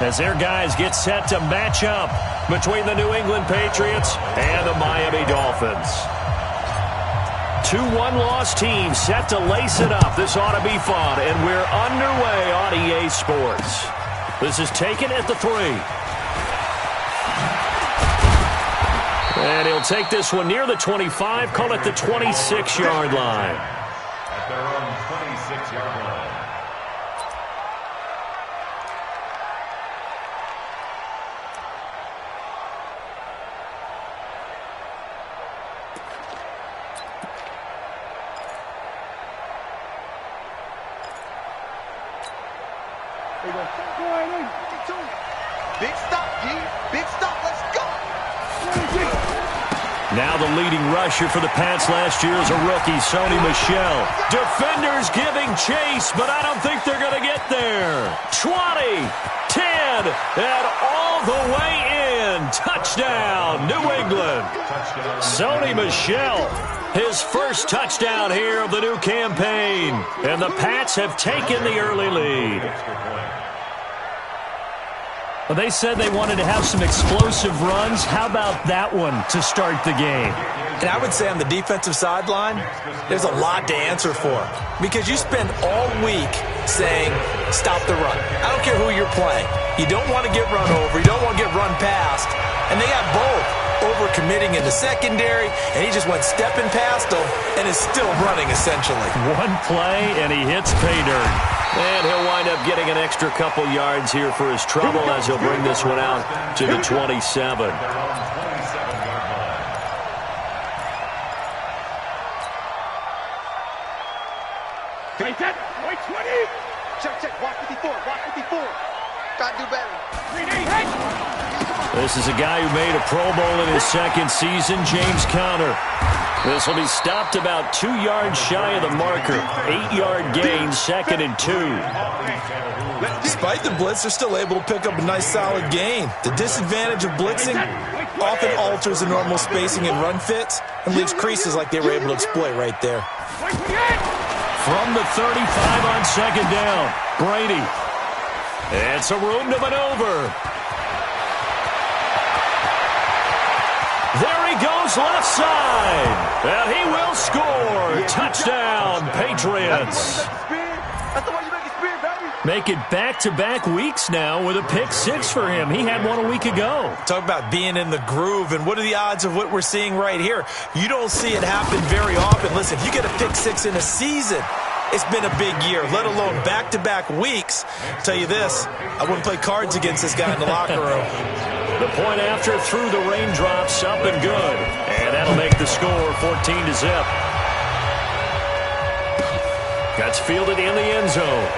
as their guys get set to match up between the New England Patriots and the Miami Dolphins. 2 one-loss teams set to lace it up. This ought to be fun, and we're underway on EA Sports. This is taken at the 3. And he'll take this one near the 25, call it the 26-yard line. At their own 26-yard line. Big stop, G. Big stop. Let's go. Now the leading rusher for the Pats last year is a rookie, Sony Michel. Defenders giving chase, but I don't think they're going to get there. 20, 10, and all the way in. Touchdown, New England. Sony Michel, his first touchdown here of the new campaign. And the Pats have taken the early lead. Well, they said they wanted to have some explosive runs. How about that one to start the game? And I would say on the defensive sideline, there's a lot to answer for. Because you spend all week saying, stop the run. I don't care who you're playing. You don't want to get run over. You don't want to get run past. And they got both. Over-committing in the secondary, and he just went stepping past them and is still running, essentially. One play, and he hits pay dirt. And he'll wind up getting an extra couple yards here for his trouble as he'll bring this one out to the 27. Wait, 20. Check. Walk 54. Gotta do better. This is a guy who made a Pro Bowl in his second season, James Conner. This will be stopped about 2 yards shy of the marker. 8-yard gain, 2nd and 2. Despite the blitz, they're still able to pick up a nice solid gain. The disadvantage of blitzing often alters the normal spacing and run fits and leaves creases like they were able to exploit right there. From the 35 on 2nd down, Brady. And some room to maneuver. There he goes left side. And he will score. Touchdown, Patriots. That's the way you make it spin, baby. Make it back-to-back weeks now with a pick 6 for him. He had one a week ago. Talk about being in the groove, and what are the odds of what we're seeing right here? You don't see it happen very often. Listen, if you get a pick 6 in a season, it's been a big year, let alone back-to-back weeks. I'll tell you this, I wouldn't play cards against this guy in the locker room. The point after through the raindrops, up and good. And that'll make the score 14-0. That's fielded in the end zone.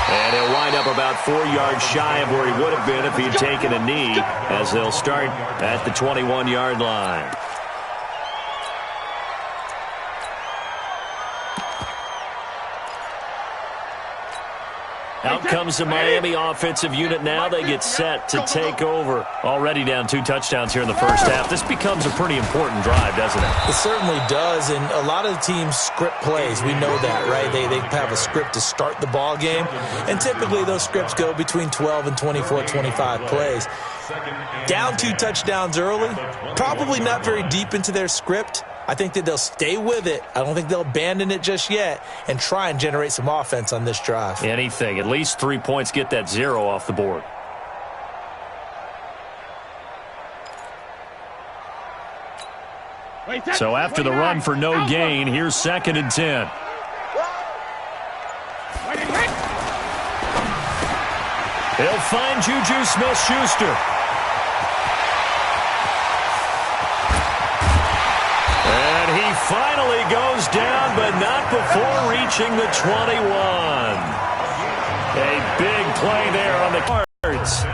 And he'll wind up about 4 yards shy of where he would have been if he'd taken a knee, as they'll start at the 21-yard line. Out comes the Miami offensive unit now. They get set to take over. Already down 2 touchdowns here in the first half. This becomes a pretty important drive, doesn't it? It certainly does, and a lot of teams script plays. We know that, right? They have a script to start the ball game, and typically those scripts go between 12 and 24, 25 plays. Down 2 touchdowns early, probably not very deep into their script. I think that they'll stay with it. I don't think they'll abandon it just yet and try and generate some offense on this drive. Anything. At least 3 points, get that 0 off the board. So after the run for no gain, here's 2nd and 10. He'll find Juju Smith-Schuster. Finally goes down, but not before reaching the 21. A big play there on the cards.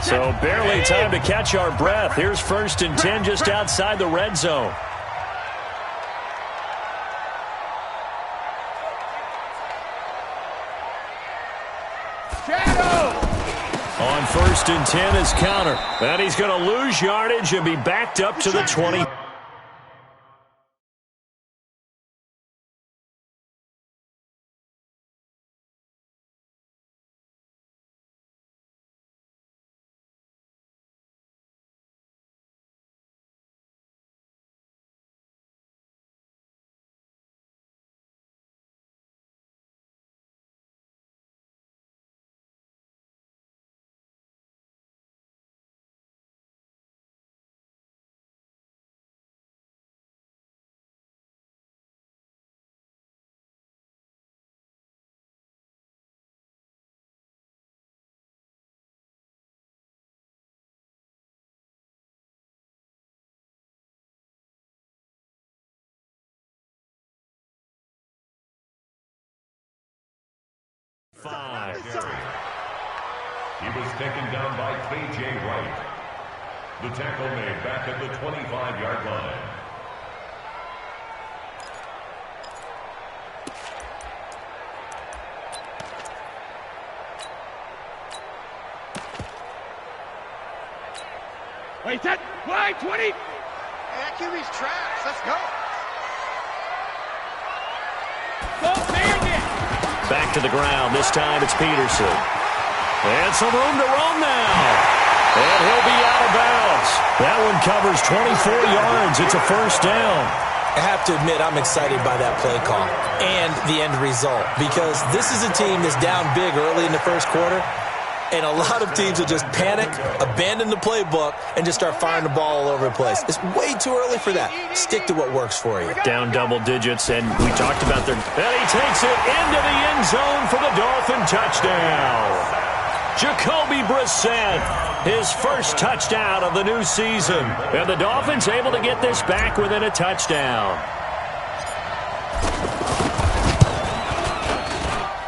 So barely time to catch our breath. Here's 1st and 10 just outside the red zone. On 1st and 10 is Conner. And he's going to lose yardage and be backed up to the 20. 5. He was taken down by K.J. Wright. The tackle made back at the 25-yard line. Wait, that wide 20. That QB's trash. Let's go. Back to the ground. This time it's Peterson. And some room to roam now. And he'll be out of bounds. That one covers 24 yards. It's a first down. I have to admit, I'm excited by that play call and the end result, because this is a team that's down big early in the first quarter, and a lot of teams will just panic, abandon the playbook, and just start firing the ball all over the place. It's way too early for that. Stick to what works for you. Down double digits, and we talked about their... And he takes it into the end zone for the Dolphin touchdown. Jacoby Brissett, his first touchdown of the new season. And the Dolphins able to get this back within a touchdown.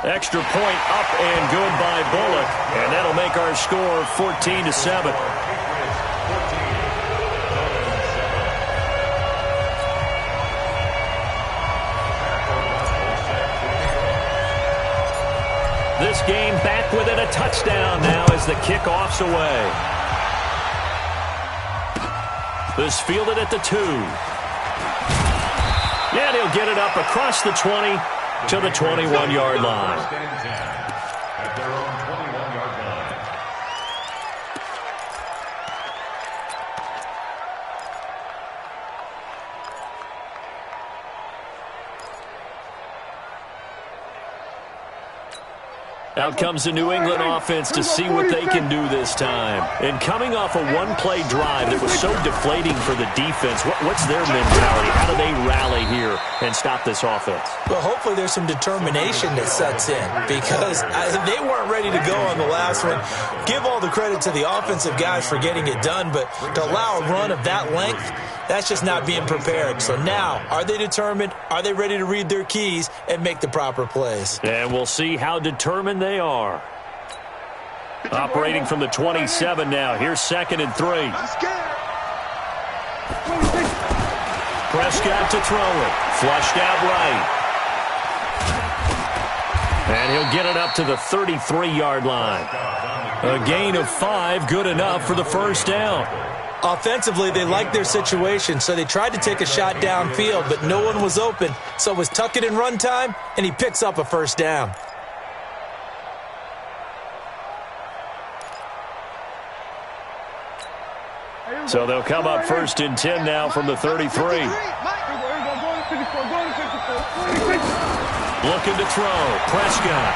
Extra point up and good by Bullock. And that'll make our score 14-7. This game back within a touchdown now as the kickoff's away. This fielded at the 2. And he'll get it up across the 20 to the 21-yard line. At their own 21-yard line. Out comes the New England offense to see what they can do this time. And coming off a one-play drive that was so deflating for the defense, what's their mentality? How do they rally here and stop this offense? Well, hopefully there's some determination that sets in, because they weren't ready to go on the last one. Give all the credit to the offensive guys for getting it done, but to allow a run of that length, that's just not being prepared. So now, are they determined? Are they ready to read their keys and make the proper plays? And we'll see how determined they are. Operating from the 27 now. Here's 2nd and 3. Prescott to throw it. Flushed out right. And he'll get it up to the 33-yard line. A gain of 5, good enough for the first down. Offensively, they liked their situation, so they tried to take a shot downfield, but no one was open. So it was tuck it in run time, and he picks up a first down. So they'll come up 1st and 10 now from the 33. Looking to throw. Prescott.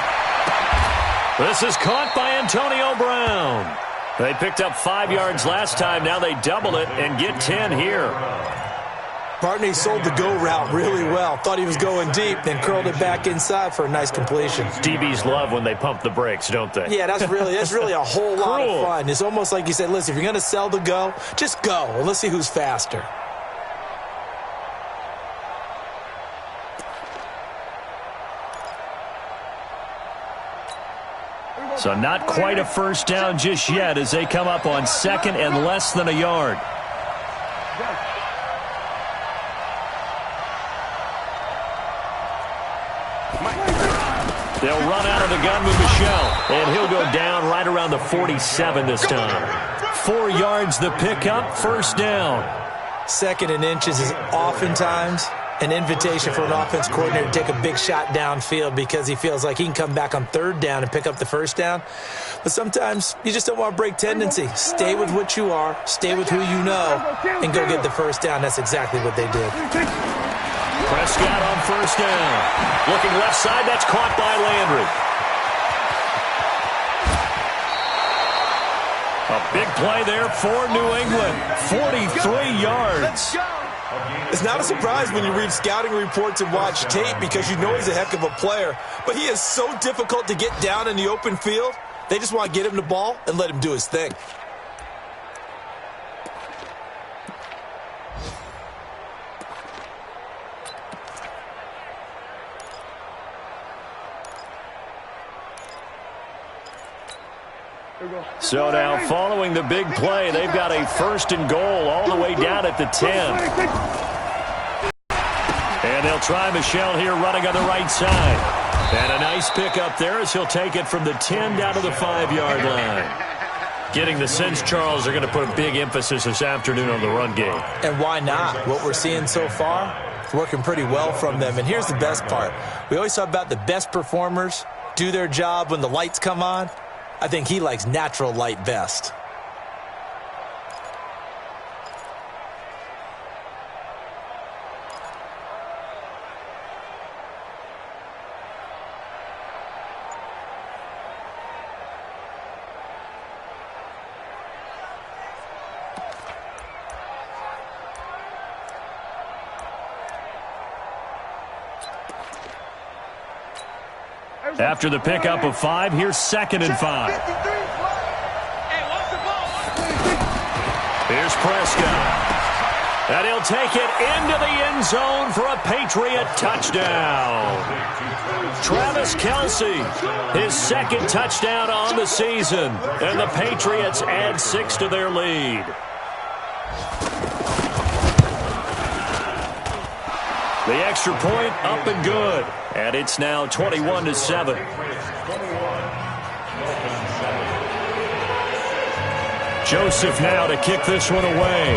This is caught by Antonio Brown. They picked up 5 yards last time. Now they double it and get 10 here. Bartney sold the go route really well. Thought he was going deep, then curled it back inside for a nice completion. DBs love when they pump the brakes, don't they? Yeah, that's really a whole lot of fun. It's almost like you said, listen, if you're going to sell the go, just go. And let's see who's faster. So not quite a first down just yet as they come up on 2nd and less than a yard. They'll run out of the gun with Michel, and he'll go down right around the 47 this time. 4 yards the pickup, first down. 2nd and inches is oftentimes an invitation for an offense coordinator to take a big shot downfield because he feels like he can come back on 3rd down and pick up the first down. But sometimes you just don't want to break tendency. Stay with what you are, stay with who you know, and go get the first down. That's exactly what they did. Prescott on first down. Looking left side, that's caught by Landry. A big play there for New England. 43 yards. It's not a surprise when you read scouting reports and watch tape because you know he's a heck of a player. But he is so difficult to get down in the open field. They just want to get him the ball and let him do his thing. So now, following the big play, they've got a 1st and goal all the way down at the 10. And they'll try Michel here running on the right side. And a nice pick up there as he'll take it from the 10 down to the 5-yard line. Getting the sense, Charles, are going to put a big emphasis this afternoon on the run game. And why not? What we're seeing so far, it's working pretty well from them. And here's the best part. We always talk about the best performers do their job when the lights come on. I think he likes natural light best. After the pickup of 5, here's 2nd and 5. Here's Prescott. And he'll take it into the end zone for a Patriot touchdown. Travis Kelce, his 2nd touchdown on the season. And the Patriots add 6 to their lead. The extra point up and good. And it's now 21-7. Joseph now to kick this one away.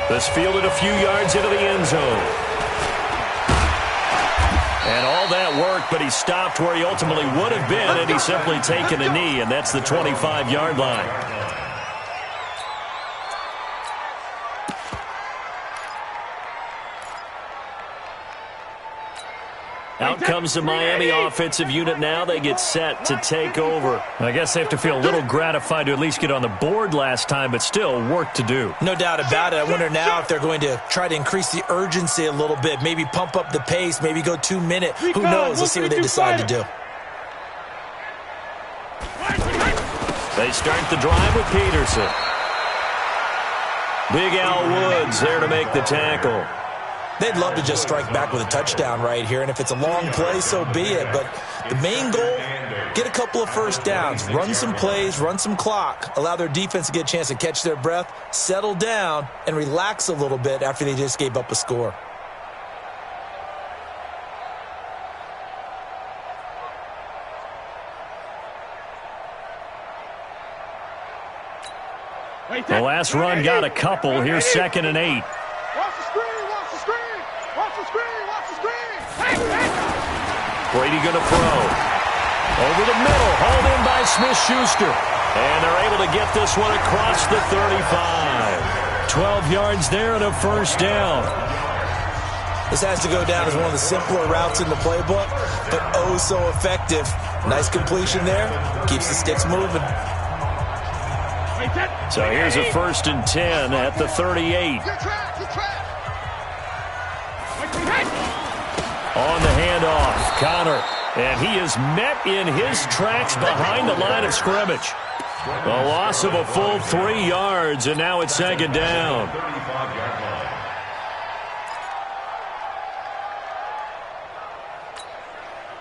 This fielded a few yards into the end zone. And all that work, but he stopped where he ultimately would have been, and he's simply taken a knee, and that's the 25-yard line. Out comes the Miami offensive unit now. They get set to take over. I guess they have to feel a little gratified to at least get on the board last time, but still work to do. No doubt about it. I wonder now if they're going to try to increase the urgency a little bit, maybe pump up the pace, maybe go 2 minute. Who knows? Let's see what they decide to do. They start the drive with Peterson. Big Al Woods there to make the tackle. They'd love to just strike back with a touchdown right here, and if it's a long play, so be it. But the main goal, get a couple of first downs, run some plays, run some clock, allow their defense to get a chance to catch their breath, settle down, and relax a little bit after they just gave up a score. The last run got a couple. Here's 2nd and 8. Brady going to throw. Over the middle, hauled in by Smith-Schuster. And they're able to get this one across the 35. 12 yards there and a 1st down. This has to go down as one of the simpler routes in the playbook, but oh so effective. Nice completion there. Keeps the sticks moving. So here's a 1st and 10 at the 38. On the handoff, Connor. And he is met in his tracks behind the line of scrimmage. A loss of a full 3 yards, and now it's 2nd down.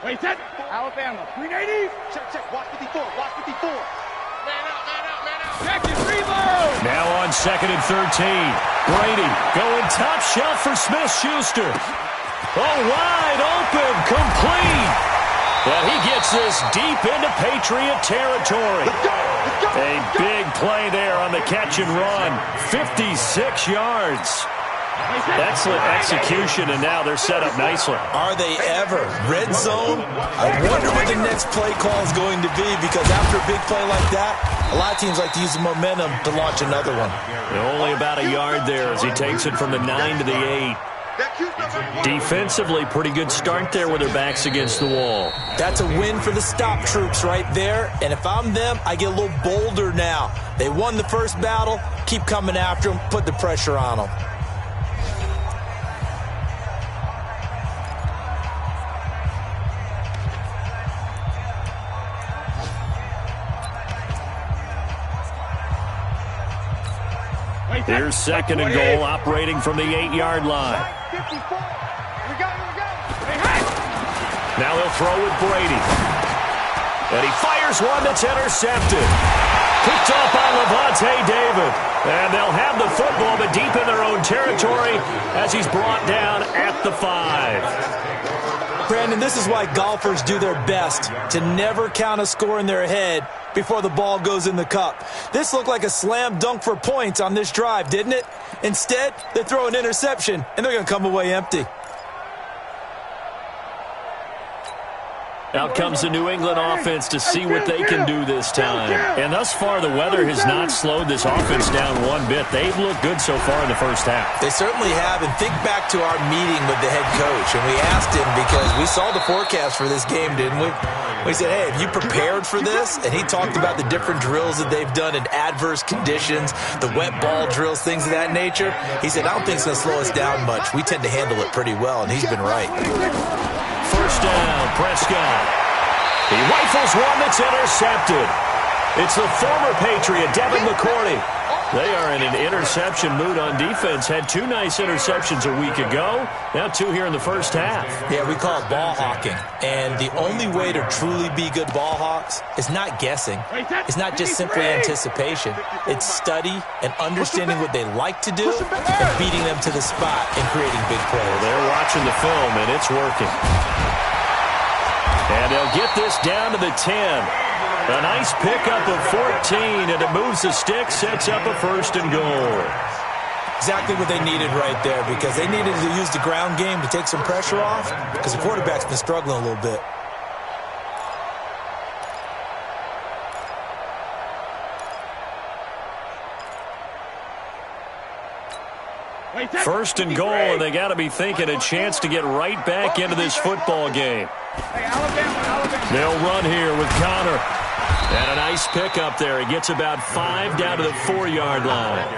Wait, set. Alabama, 380. Check, watch 54, watch 54. Man out. Check it, reload. Now on 2nd and 13. Brady going top shelf for Smith-Schuster. Oh, wide open, complete. But he gets this deep into Patriot territory. Let's go. A big play there on the catch and run. 56 yards. Excellent execution, and now they're set up nicely. Are they ever? Red zone? I wonder what the next play call is going to be, because after a big play like that, a lot of teams like to use the momentum to launch another one. Only about a yard there as he takes it from the 9 to the 8. Defensively, pretty good start there with their backs against the wall. That's a win for the stop troops right there. And if I'm them, I get a little bolder now. They won the first battle. Keep coming after them. Put the pressure on them. Here's 2nd and goal, operating from the 8-yard line. Now they'll throw with Brady. And he fires one that's intercepted. Picked up by Levante David. And they'll have the football, but deep in their own territory as he's brought down at the 5. Brandon, this is why golfers do their best to never count a score in their head before the ball goes in the cup. This looked like a slam dunk for points on this drive, didn't it? Instead, they throw an interception, and they're going to come away empty. Out comes the New England offense to see what they can do this time. And thus far, the weather has not slowed this offense down one bit. They've looked good so far in the first half. They certainly have. And think back to our meeting with the head coach. And we asked him, because we saw the forecast for this game, didn't we? We said, hey, have you prepared for this? And he talked about the different drills that they've done in adverse conditions, the wet ball drills, things of that nature. He said, I don't think it's going to slow us down much. We tend to handle it pretty well, and he's been right. First down, Prescott. He rifles one that's intercepted. It's the former Patriot, Devin McCourty. They are in an interception mood on defense. Had 2 nice interceptions a week ago. Now 2 here in the first half. Yeah, we call it ball hawking. And the only way to truly be good ball hawks is not guessing. It's not just simply anticipation. It's study and understanding what they like to do and beating them to the spot and creating big plays. Well, they're watching the film, and it's working. And they'll get this down to the 10. A nice pickup of 14, and it moves the stick, sets up a 1st and goal. Exactly what they needed right there, because they needed to use the ground game to take some pressure off, because the quarterback's been struggling a little bit. First and goal, and they got to be thinking a chance to get right back into this football game. They'll run here with Connor. And a nice pickup there. He gets about 5 down to the 4-yard line.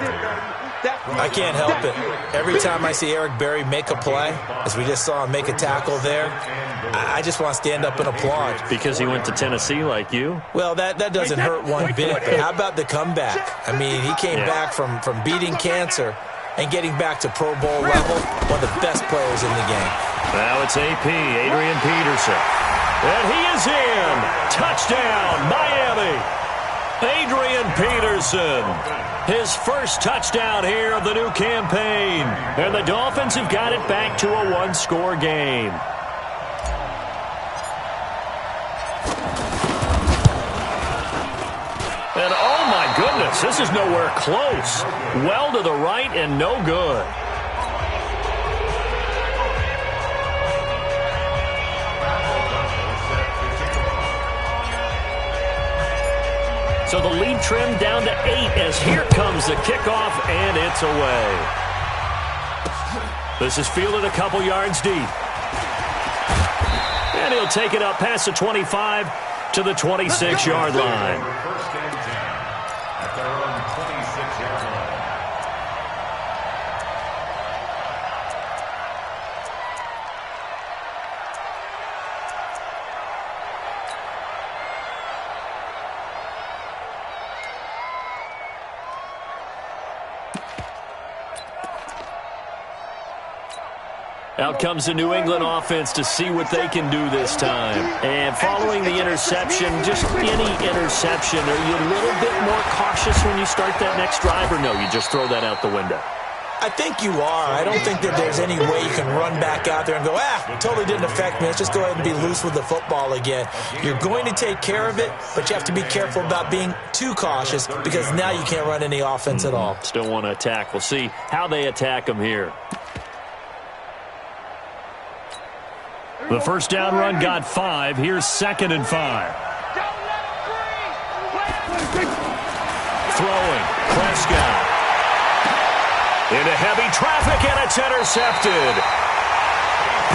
I can't help it. Every time I see Eric Berry make a play, as we just saw him make a tackle there, I just want to stand up and applaud. Because he went to Tennessee like you? Well, that doesn't hurt one bit. But how about the comeback? I mean, he came back from beating cancer and getting back to Pro Bowl level, one of the best players in the game. Now it's AP, Adrian Peterson. And he is in. Touchdown, Miami. Adrian Peterson. His first touchdown here of the new campaign. And the Dolphins have got it back to a 1-score game. And oh my goodness, this is nowhere close. Well to the right and no good. So the lead trimmed down to 8 as here comes the kickoff, and it's away. This is fielded a couple yards deep. And he'll take it up past the 25 to the 26-yard line. First and 10 at their own 26-yard line. Out comes the New England offense to see what they can do this time. And following the interception, just any interception, are you a little bit more cautious when you start that next drive, or no, you just throw that out the window? I think you are. I don't think that there's any way you can run back out there and go, totally didn't affect me. Let's just go ahead and be loose with the football again. You're going to take care of it, but you have to be careful about being too cautious because now you can't run any offense at all. Still want to attack. We'll see how they attack them here. The first down run got 5. Here's 2nd and 5. Throwing. Prescott. Into heavy traffic, and it's intercepted.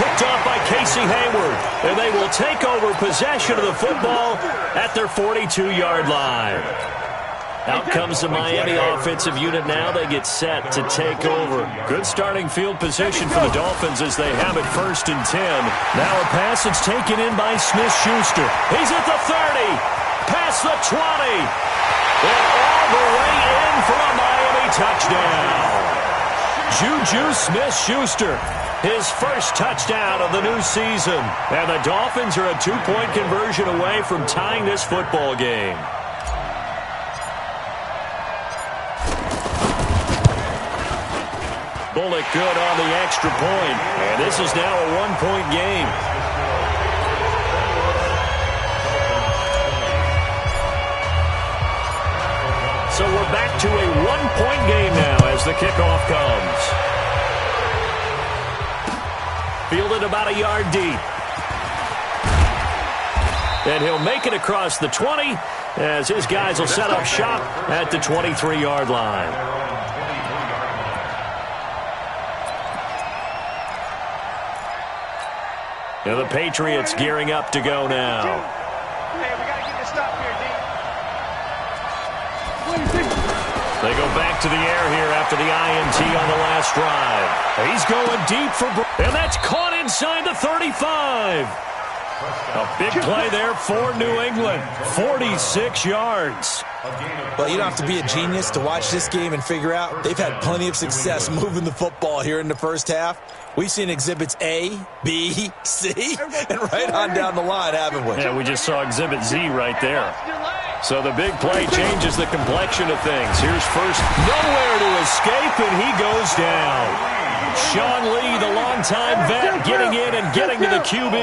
Picked off by Casey Hayward. And they will take over possession of the football at their 42-yard line. Out comes the Miami offensive unit now. They get set to take over. Good starting field position for the Dolphins as they have it 1st and 10. Now a pass that's taken in by Smith-Schuster. He's at the 30. Past the 20. And all the way in for a Miami touchdown. Juju Smith-Schuster his first touchdown of the new season. And the Dolphins are a 2-point conversion away from tying this football game. Bullock good on the extra point. And this is now a 1-point game. So we're back to a 1-point game now as the kickoff comes. Fielded about a yard deep. And he'll make it across the 20 as his guys will set up shop at the 23-yard line. And the Patriots gearing up to go now. Hey, we got to get this stop here, D. They go back to the air here after the INT on the last drive. He's going deep for... And that's caught inside the 35. A big play there for New England. 46 yards. Well, you don't have to be a genius to watch this game and figure out they've had plenty of success moving the football here in the first half. We've seen exhibits A, B, C, and right on down the line, haven't we? Yeah, we just saw exhibit Z right there. So the big play changes the complexion of things. Here's first, nowhere to escape, and he goes down. Sean Lee, the longtime vet, getting in and getting to the QB.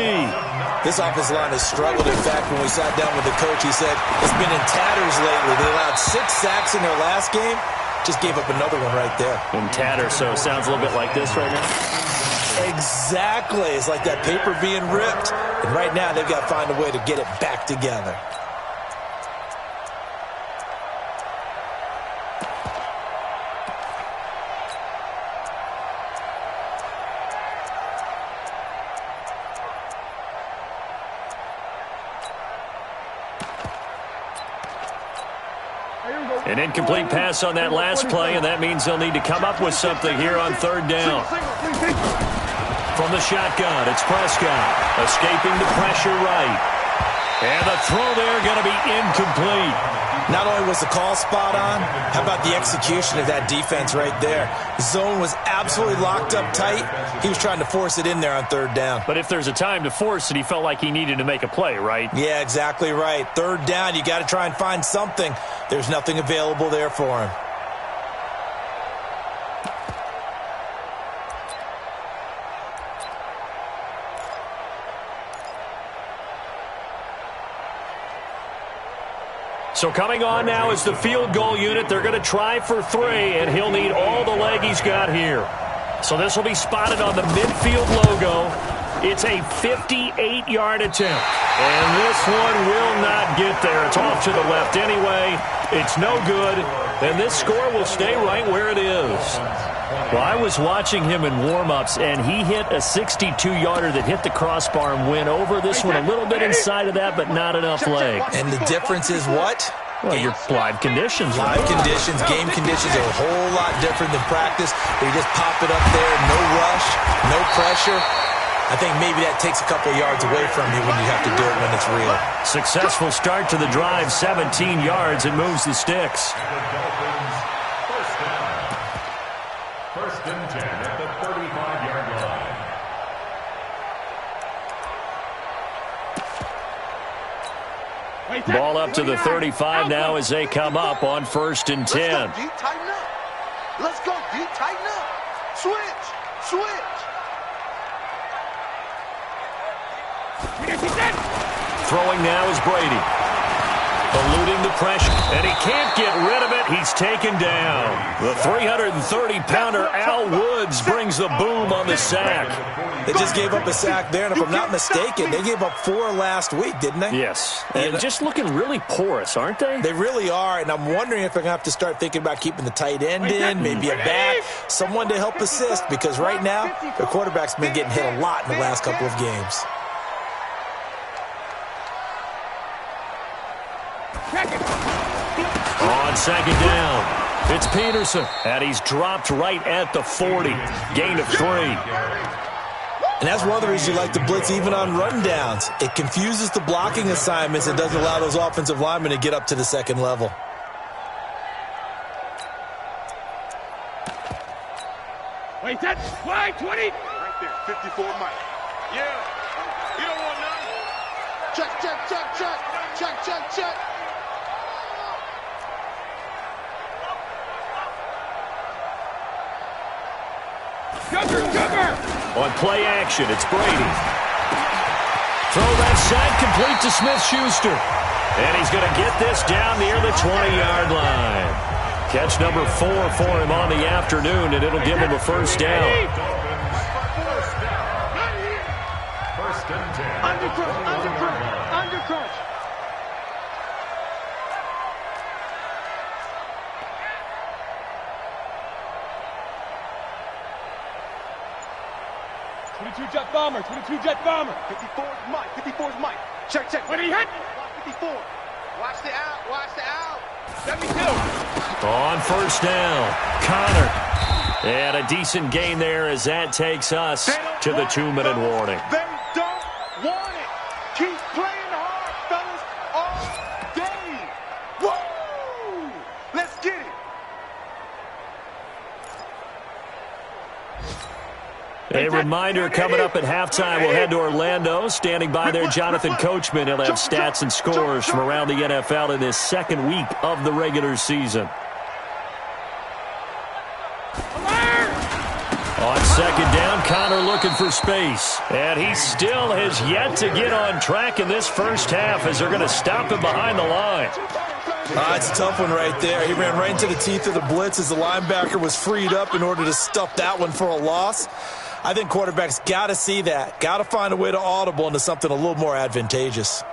This offensive line has struggled. In fact, when we sat down with the coach, he said it's been in tatters lately. They allowed 6 sacks in their last game. Just gave up another one right there. In tatters, so it sounds a little bit like this right now. Exactly. It's like that paper being ripped. And right now, they've got to find a way to get it back together. An incomplete pass on that last play, and that means they'll need to come up with something here on third down. From the shotgun, it's Prescott. Escaping the pressure right. And the throw there going to be incomplete. Not only was the call spot on, how about the execution of that defense right there? The zone was absolutely locked up tight. He was trying to force it in there on third down. But if there's a time to force it, he felt like he needed to make a play, right? Yeah, exactly right. Third down, you got to try and find something. There's nothing available there for him. So coming on now is the field goal unit. They're going to try for 3, and he'll need all the leg he's got here. So this will be spotted on the midfield logo. It's a 58-yard attempt. And this one will not get there. It's off to the left anyway. It's no good. And this score will stay right where it is. Well, I was watching him in warm-ups, and he hit a 62-yarder that hit the crossbar and went over. This one a little bit inside of that, but not enough leg. And the difference is what? Well, your live conditions. Live conditions, game conditions are a whole lot different than practice. Where you just pop it up there, no rush, no pressure. I think maybe that takes a couple of yards away from you when you have to do it when it's real. Successful start to the drive, 17 yards. It moves the sticks. First and 10 at the 35-yard line. Ball up to the 35 now as they come up on first and 10. Let's go, D. Tighten up. Let's go, D. Tighten up. Switch. Throwing now is Brady. Eluding the pressure, and he can't get rid of it. He's taken down. The 330-pounder Al Woods brings the boom on the sack. They just gave up a sack there, and if I'm not mistaken, they gave up 4 last week, didn't they? Yes, and just looking really porous, aren't they? They really are, and I'm wondering if they're going to have to start thinking about keeping the tight end in, maybe a back, someone to help assist, because right now, their quarterback's been getting hit a lot in the last couple of games. On second down, it's Peterson, and he's dropped right at the 40. Gain of 3. And that's one of the reasons you like to blitz even on rundowns. It confuses the blocking assignments and doesn't allow those offensive linemen to get up to the second level. Wait, that's wide 20. there. 54 Mike. Yeah. You don't want none. Check, check, check, check. Check, check, check. On play action, it's Brady. Throw that side complete to Smith-Schuster. And he's going to get this down near the 20-yard line. Catch number 4 for him on the afternoon, and it'll give him a first down. First and 10. Under crunch. Jet bomber, 22 jet bomber. 54's Mike, 54's Mike. Check, check. What did he hit? 54. Watch the out. 72. On first down, Connor. And a decent gain there as that takes us to the 2-minute warning. They don't want it. Keep playing hard, fellas, all day. Woo! Let's get it. A reminder coming up at halftime, we'll head to Orlando. Standing by there, Jonathan Coachman. He'll have stats and scores from around the NFL in this second week of the regular season. On second down, Connor looking for space. And he still has yet to get on track in this first half as they're going to stop him behind the line. It's a tough one right there. He ran right into the teeth of the blitz as the linebacker was freed up in order to stuff that one for a loss. I think quarterbacks got to see that. Got to find a way to audible into something a little more advantageous.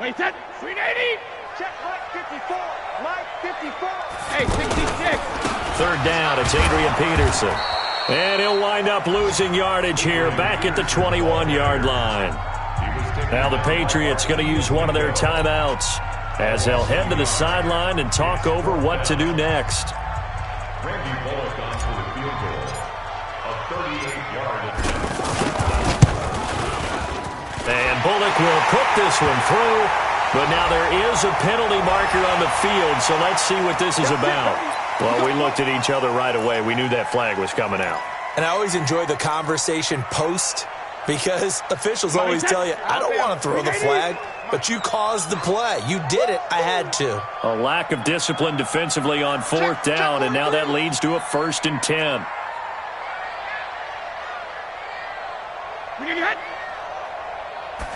Wait, that 380. Check Mike 54. Hey, 66. Third down, it's Adrian Peterson. And he'll wind up losing yardage here back at the 21-yard line. Now the Patriots going to use one of their timeouts as they'll head to the sideline and talk over what to do next. Randy Bullock on for the field goal. A 38-yard attempt. And Bullock will put this one through, but now there is a penalty marker on the field, so let's see what this is about. Well, we looked at each other right away. We knew that flag was coming out. And I always enjoy the conversation post because officials always tell you, I don't want to throw the flag, but you caused the play. You did it. I had to. A lack of discipline defensively on fourth down, and now that leads to a 1st and 10.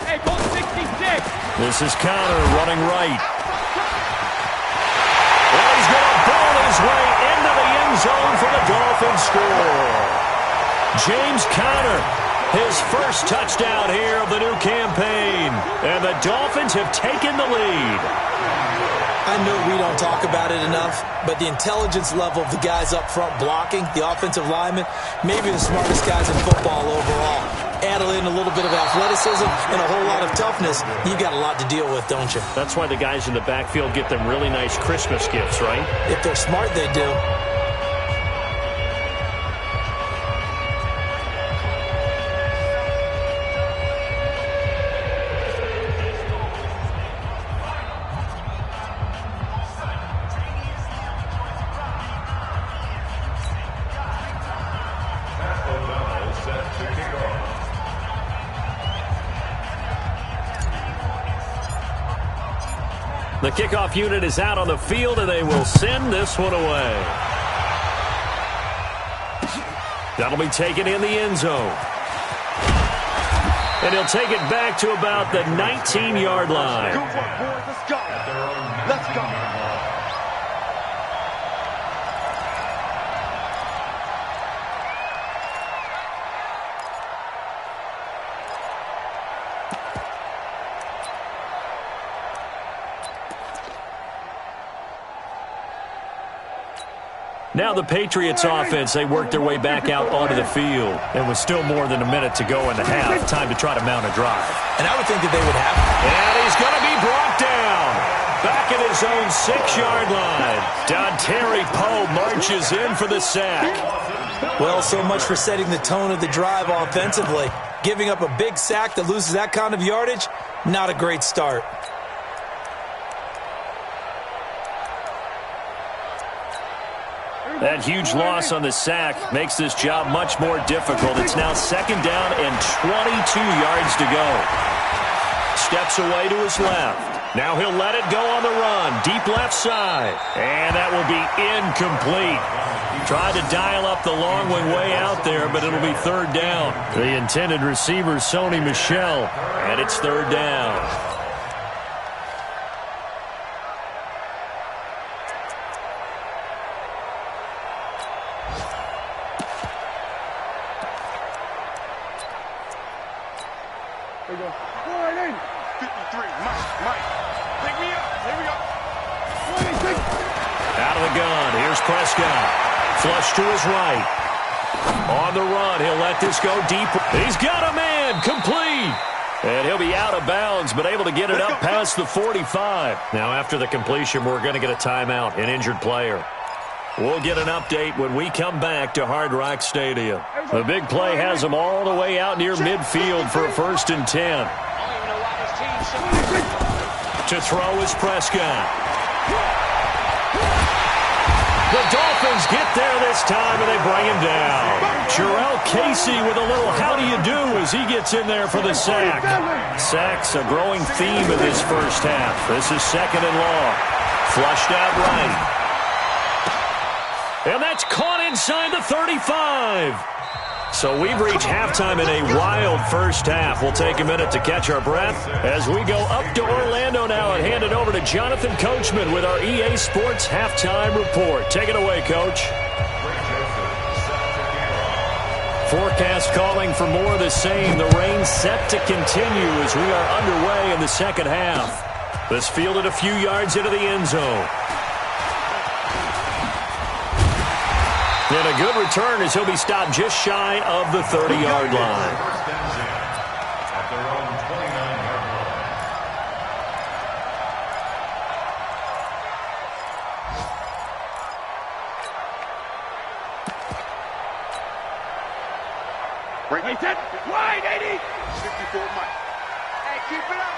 Hey, goal 66. This is Connor running right. And he's going to ball his way into the end zone for the Dolphins score. James Conner, his first touchdown here of the new campaign. And the Dolphins have taken the lead. I know we don't talk about it enough, but the intelligence level of the guys up front blocking, the offensive linemen, maybe the smartest guys in football overall. Add in a little bit of athleticism and a whole lot of toughness, you got a lot to deal with, don't you? That's why the guys in the backfield get them really nice Christmas gifts, right? If they're smart, they do. The kickoff unit is out on the field, and they will send this one away. That'll be taken in the end zone. And he'll take it back to about the 19-yard line. Good work, boys. Let's go. Let's go. Now the Patriots offense, they worked their way back out onto the field. And with still more than a minute to go in the half, time to try to mount a drive. And I would think that they would have. And he's going to be brought down. Back at his own 6-yard line. Dontari Poe marches in for the sack. Well, so much for setting the tone of the drive offensively. Giving up a big sack that loses that kind of yardage, not a great start. That huge loss on the sack makes this job much more difficult. It's now 2nd down and 22 yards to go. Steps away to his left. Now he'll let it go on the run. Deep left side. And that will be incomplete. Tried to dial up the long one way out there, but it'll be 3rd down. The intended receiver, Sony Michel, and it's 3rd down. There you go. 53, Mike. Pick me up. Here we go. 26. Out of the gun. Here's Prescott. Flush to his right. On the run. He'll let this go deep. He's got a man. Complete. And he'll be out of bounds, but able to get it up past the 45. Now, after the completion, we're going to get a timeout, an injured player. We'll get an update when we come back to Hard Rock Stadium. The big play has them all the way out near midfield for a 1st and 10. To throw is Prescott. The Dolphins get there this time, and they bring him down. Jarrell Casey with a little how do you do as he gets in there for the sack. Sacks a growing theme in this first half. This is 2nd and long. Flushed out right. And that's caught inside the 35. So we've reached halftime in a wild first half. We'll take a minute to catch our breath as we go up to Orlando now and hand it over to Jonathan Coachman with our EA Sports Halftime Report. Take it away, Coach. Forecast calling for more of the same. The rain set to continue as we are underway in the second half. This fielded a few yards into the end zone. And a good return as he'll be stopped just shy of the 30-yard line. At their own 29-yard line. Break it. Wide, 80. 54, Mike. Hey, keep it up.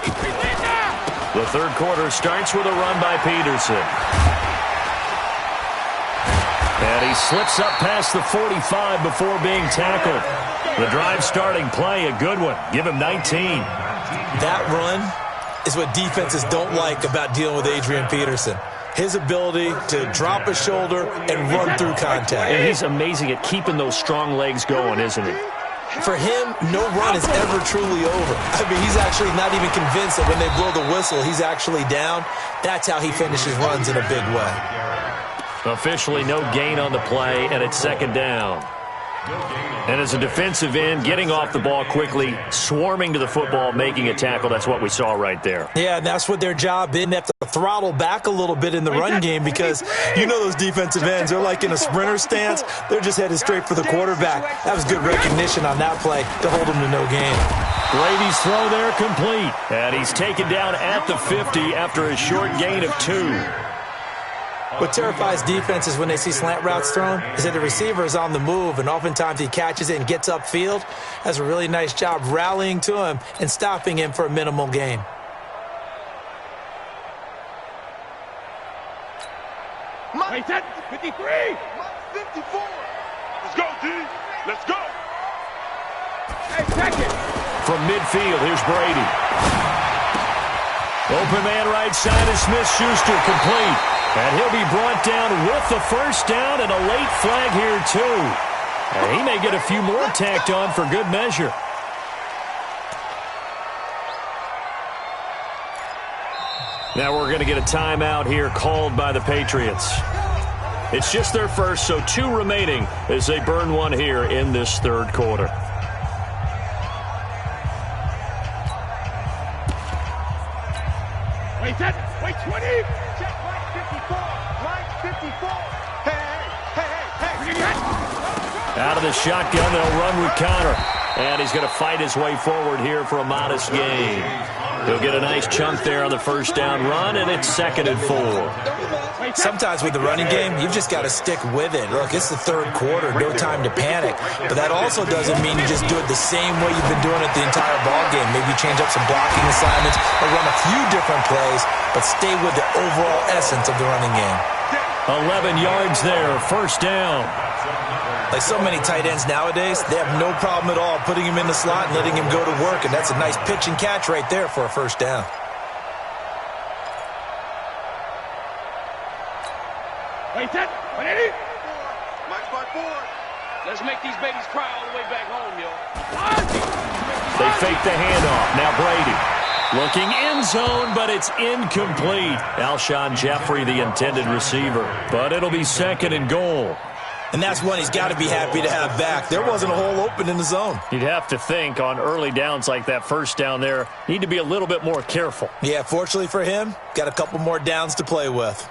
53, Linda. The third quarter starts with a run by Peterson. And he slips up past the 45 before being tackled. The drive starting play, a good one. Give him 19. That run is what defenses don't like about dealing with Adrian Peterson. His ability to drop a shoulder and run through contact. And he's amazing at keeping those strong legs going, isn't he? For him, no run is ever truly over. I mean, he's actually not even convinced that when they blow the whistle, he's actually down. That's how he finishes runs in a big way. Officially no gain on the play, and it's 2nd down. And as a defensive end, getting off the ball quickly, swarming to the football, making a tackle, that's what we saw right there. Yeah, and that's what their job is. They have to throttle back a little bit in the run game because you know those defensive ends, they're like in a sprinter stance. They're just headed straight for the quarterback. That was good recognition on that play to hold them to no gain. Brady's throw there complete. And he's taken down at the 50 after a short gain of 2. What terrifies defenses when they see slant routes thrown is that the receiver is on the move, and oftentimes he catches it and gets upfield. Does a really nice job rallying to him and stopping him for a minimal gain. Mike, 53. 54. Let's go, D. Let's go. Hey, check it. From midfield, here's Brady. Open man right side is Smith-Schuster, complete. And he'll be brought down with the first down and a late flag here, too. And he may get a few more tacked on for good measure. Now we're going to get a timeout here called by the Patriots. It's just their first, so 2 remaining as they burn one here in this third quarter. Wait, 20. Check Mike 54. Mike 54. Hey. Out of the shotgun, they'll run with Connor. And he's going to fight his way forward here for a modest gain. He'll get a nice chunk there on the first down run, and it's 2nd and 4. Sometimes with the running game, you've just got to stick with it. Look, it's the third quarter, no time to panic. But that also doesn't mean you just do it the same way you've been doing it the entire ball game. Maybe change up some blocking assignments or run a few different plays, but stay with the overall essence of the running game. 11 yards there, first down. Like so many tight ends nowadays, they have no problem at all putting him in the slot and letting him go to work, and that's a nice pitch and catch right there for a first down. Wait, that. What is it? Match by 4. Let's make these babies cry all the way back home, yo. They fake the handoff. Now Brady. Looking end zone, but it's incomplete. Alshon Jeffrey, the intended receiver. But it'll be second and goal. And that's one he's got to be happy to have back. There wasn't a hole open in the zone. You'd have to think on early downs like that first down there, need to be a little bit more careful. Yeah, fortunately for him, got a couple more downs to play with.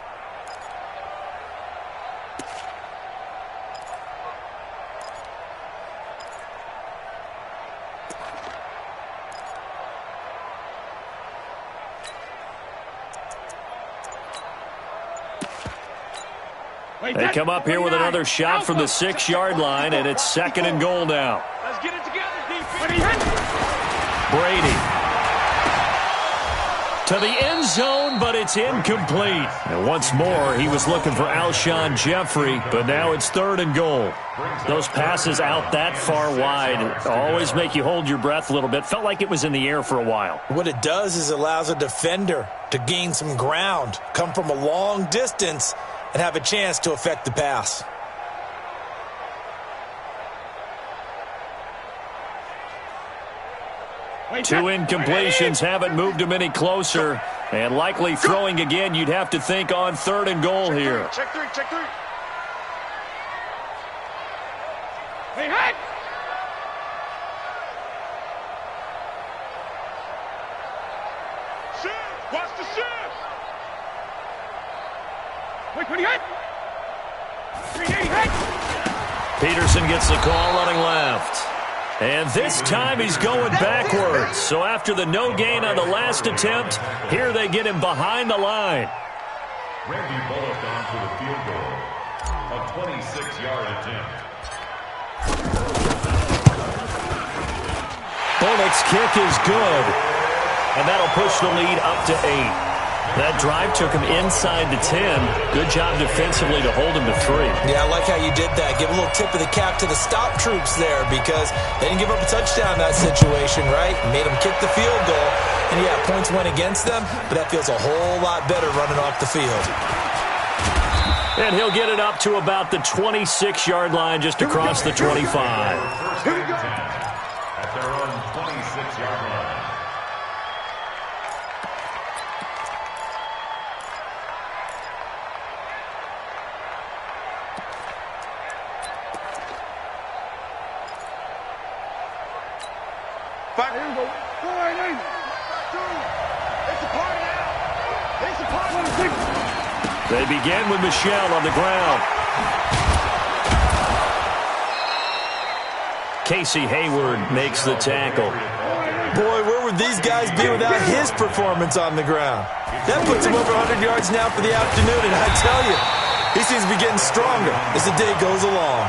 They come up here with another shot from the 6-yard line, and it's second and goal now. Let's get it together, defense. Brady. To the end zone, but it's incomplete. And once more, he was looking for Alshon Jeffrey, but now it's third and goal. Those passes out that far wide always make you hold your breath a little bit. Felt like it was in the air for a while. What it does is allows a defender to gain some ground, come from a long distance, and have a chance to affect the pass. Two incompletions haven't moved him any closer. And likely throwing again, you'd have to think on third and goal here. Check three, check three. Hey, hey! Shift, watch the shift. Wait, 28. 380, Peterson gets the call running left. And this time he's going backwards. So after the no gain on the last attempt, here they get him behind the line. Randy Bullock on for the field goal. A 26-yard attempt. Bullock's kick is good. And that'll push the lead up to 8. That drive took him inside the 10. Good job defensively to hold him to 3. Yeah, I like how you did that. Give a little tip of the cap to the stop troops there because they didn't give up a touchdown in that situation, right? Made them kick the field goal. And, yeah, points went against them, but that feels a whole lot better running off the field. And he'll get it up to about the 26-yard line just across the 25. Here we go. At their own 26-yard line. Back. Here we go. 480. It's a party now. It's a party. 26. They begin with Michel on the ground. Casey Hayward makes the tackle. Boy, where would these guys be without his performance on the ground? That puts him over 100 yards now for the afternoon, and I tell you, he seems to be getting stronger as the day goes along.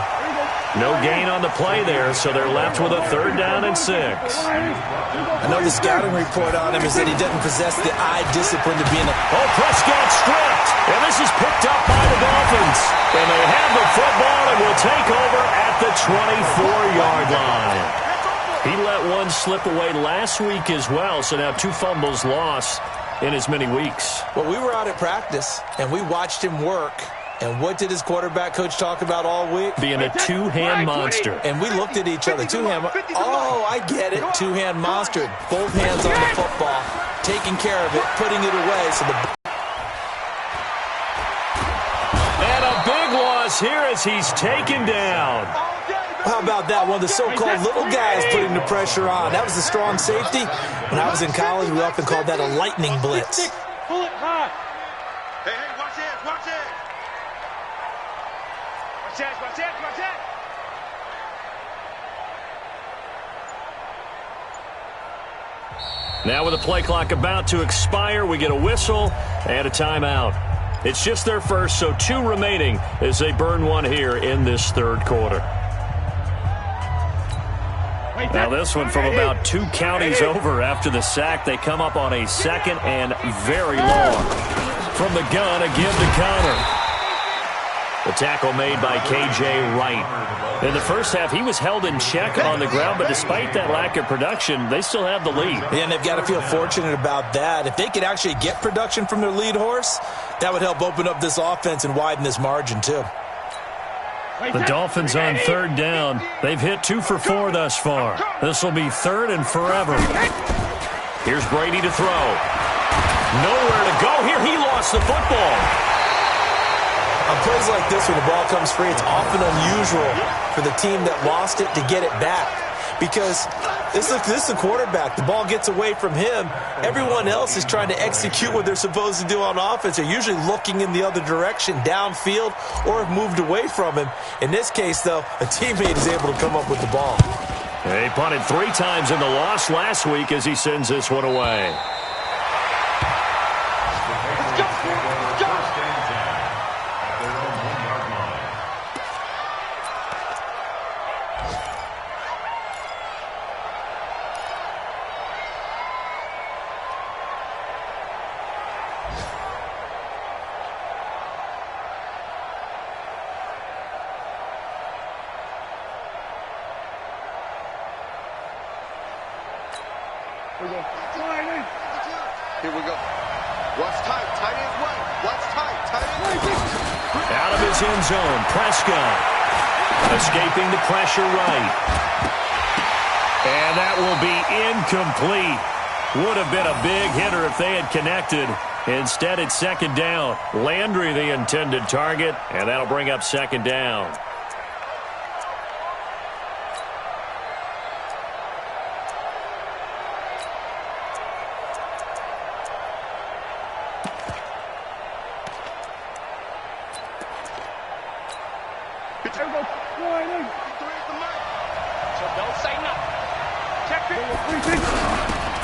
No gain on the play there, so they're left with a third down and 6. I know the scouting report on him is that he doesn't possess the eye discipline to be in a... Oh, Prescott stripped, and this is picked up by the Dolphins. And they have the football and will take over at the 24-yard line. He let one slip away last week as well, so now 2 fumbles lost in as many weeks. Well, we were out at practice, and we watched him work. And what did his quarterback coach talk about all week? Being a two-hand monster. And we looked at each other. Two-hand. Oh, I get it. Two-hand monster. Both hands on the football, taking care of it, putting it away. So and a big loss here as he's taken down. how about that? One of the so-called little guys putting the pressure on. That was a strong safety. When I was in college, we often called that a lightning blitz. Pull it high. Hey, watch it, watch it. Watch it, watch it, watch it. Now with the play clock about to expire, we get a whistle and a timeout. It's just their first, so 2 remaining as they burn one here in this third quarter. Now this one from about 2 counties over after the sack. They come up on a second and very long. From the gun, a give to Connor. The tackle made by K.J. Wright. In the first half, he was held in check on the ground, but despite that lack of production, they still have the lead. Yeah, and they've got to feel fortunate about that. If they could actually get production from their lead horse, that would help open up this offense and widen this margin, too. The Dolphins on third down. They've hit 2 for 4 thus far. This will be third and forever. Here's Brady to throw. Nowhere to go here. He lost the football. On plays like this, when the ball comes free, it's often unusual for the team that lost it to get it back. Because this is the quarterback. The ball gets away from him. Everyone else is trying to execute what they're supposed to do on offense. They're usually looking in the other direction, downfield, or have moved away from him. In this case, though, a teammate is able to come up with the ball. He punted 3 times in the loss last week as he sends this one away. Here we go. What's tight? Tight ends way. What's tight? Tight ends way. Out of his end zone, Prescott. Escaping the pressure right. And that will be incomplete. Would have been a big hitter if they had connected. Instead, it's second down. Landry, the intended target, and that'll bring up second down.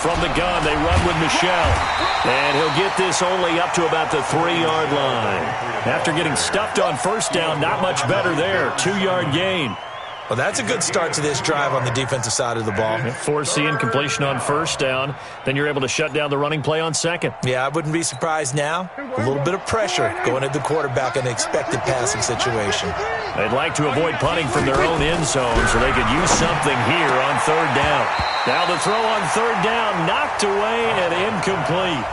From the gun, they run with Michelle. And he'll get this only up to about the 3-yard line. After getting stuffed on first down, not much better there. 2-yard gain. Well, that's a good start to this drive on the defensive side of the ball. Force the incompletion on first down. Then you're able to shut down the running play on second. Yeah, I wouldn't be surprised now. A little bit of pressure going at the quarterback in an expected passing situation. They'd like to avoid punting from their own end zone so they could use something here on third down. Now the throw on third down, knocked away and incomplete.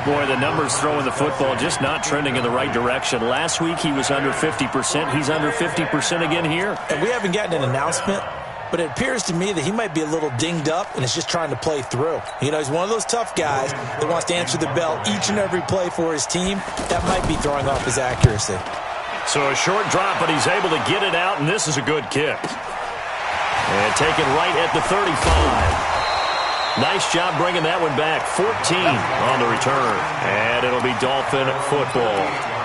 Boy, the numbers throwing the football just not trending in the right direction. Last week he was under 50%. He's under 50% again here. And we haven't gotten an announcement, but it appears to me that he might be a little dinged up and is just trying to play through. You know, he's one of those tough guys that wants to answer the bell each and every play for his team. That might be throwing off his accuracy. So a short drop, but he's able to get it out, and this is a good kick. And taken right at the 35. Nice job bringing that one back. 14 on the return. And it'll be Dolphin football.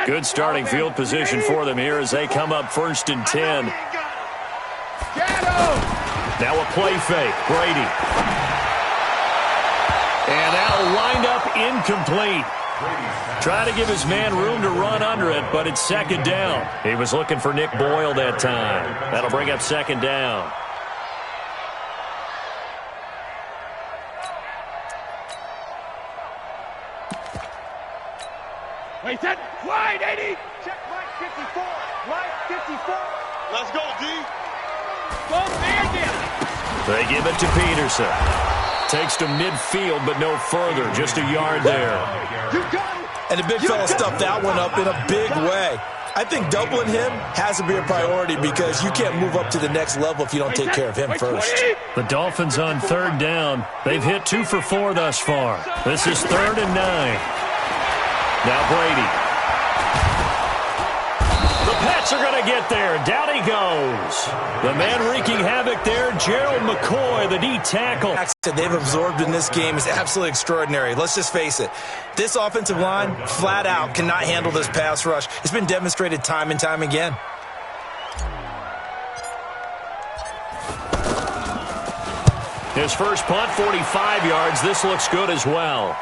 Good starting field position for them here as they come up 1st and 10. Now a play fake. Brady. And that'll wind up incomplete. Trying to give his man room to run under it, but it's second down. He was looking for Nick Boyle that time. That'll bring up second down. Wait, set, wide, 80. Check right 54. Right 54. Let's go, D. Go, again. They give it to Peterson. Takes to midfield, but no further. Just a yard there. You got it. And the big fella stuffed that one up in a big way. I think doubling him has to be a priority because you can't move up to the next level if you don't take care of him first. The Dolphins on third down. They've hit 2 for 4 thus far. This is 3rd and 9. Now Brady. The Pats are going to get there. Down he goes. The man wreaking havoc there, Gerald McCoy, the D tackle. That they've absorbed in this game is absolutely extraordinary. Let's just face it. This offensive line, flat out, cannot handle this pass rush. It's been demonstrated time and time again. His first punt, 45 yards. This looks good as well.